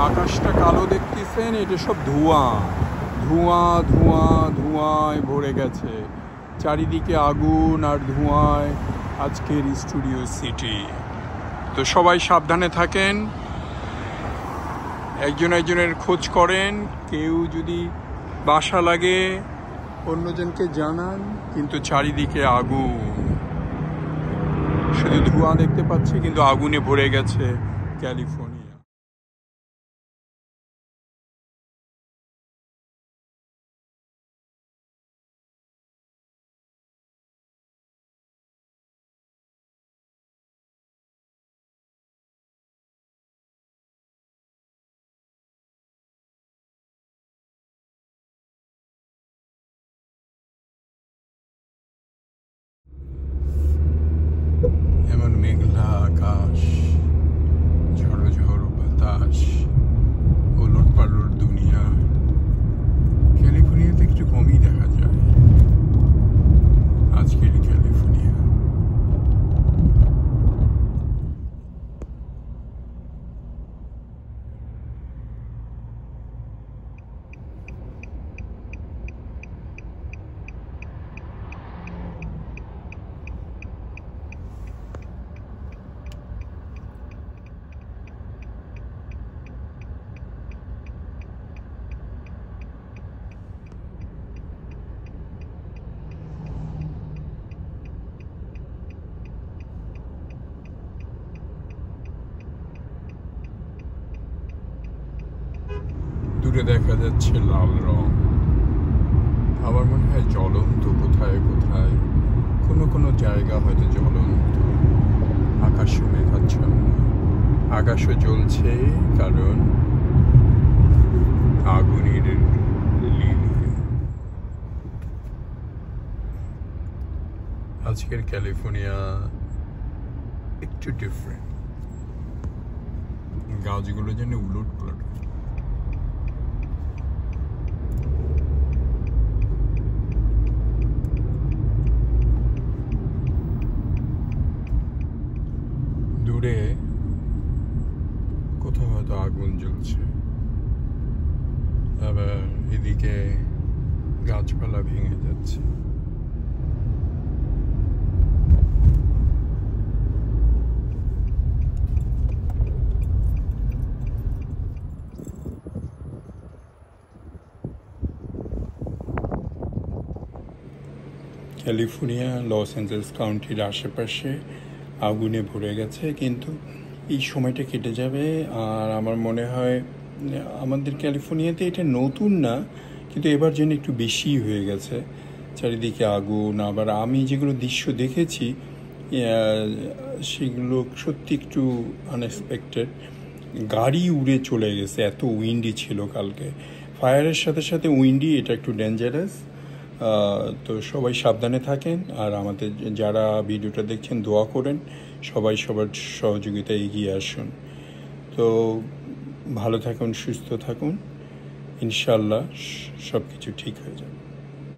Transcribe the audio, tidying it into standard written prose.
আকাশটা কালো দেখতেছেন, এটা সব ধোঁয়া ধোঁয়া ধোঁয়া ধোঁয়ায় ভরে গেছে। চারিদিকে আগুন আর ধোঁয়ায় আজকের স্টুডিও সিটি। তো সবাই সাবধানে থাকেন, একজন একজনের খোঁজ করেন, কেউ যদি বাসা লাগে অন্যজনকে জানান। কিন্তু চারিদিকে আগুন, শুধু ধোঁয়া দেখতে পাচ্ছি কিন্তু আগুনে ভরে গেছে ক্যালিফোর্নিয়া। এমন মেঘলা আকাশ, ঝড়ো ঝড়ো বাতাস, ওলট পালট দুনিয়া। ক্যালিফোর্নিয়াতে একটু কমই দেখা যায় আজকের ক্যালিফোর্নিয়া। দূরে দেখা যাচ্ছে লাল রং, আমার মনে হয় জ্বলন্ত কোথায় কোথায়, কোনো কোনো জায়গা হয়তো জ্বলন্ত। আকাশও মেঘাচ্ছন্ন, আকাশও জ্বলছে কারণ আগুনের লিলি। আজকের ক্যালিফোর্নিয়া একটু ডিফারেন্ট, গাছগুলো যেন উলট পালট। দূরে কোথাও হয়তো আগুন জ্বলছে, আবার এদিকে গাছপালা ভেঙে যাচ্ছে। ক্যালিফোর্নিয়া লস অ্যাঞ্জেলেস কাউন্টির আশেপাশে আগুনে ভরে গেছে, কিন্তু এই সময়টা কেটে যাবে। আর আমার মনে হয় আমাদের ক্যালিফোর্নিয়াতে এটা নতুন না, কিন্তু এবার যেন একটু বেশি হয়ে গেছে। চারিদিকে আগুন, আবার আমি যেগুলো দৃশ্য দেখেছি সেগুলো সত্যি একটু আনএক্সপেক্টেড। গাড়ি উড়ে চলে গেছে, এত উইন্ডি ছিল কালকে। ফায়ারের সাথে সাথে উইন্ডি, এটা একটু ডেঞ্জারাস। তো সবাই সাবধানে থাকেন, আর আমাদের যারা ভিডিওটা দেখছেন দোয়া করেন, সবাই সবার সহযোগিতা এগিয়ে আসুন। তো ভালো থাকুন, সুস্থ থাকুন, ইনশাল্লাহ সব কিছু ঠিক হয়ে যাবে।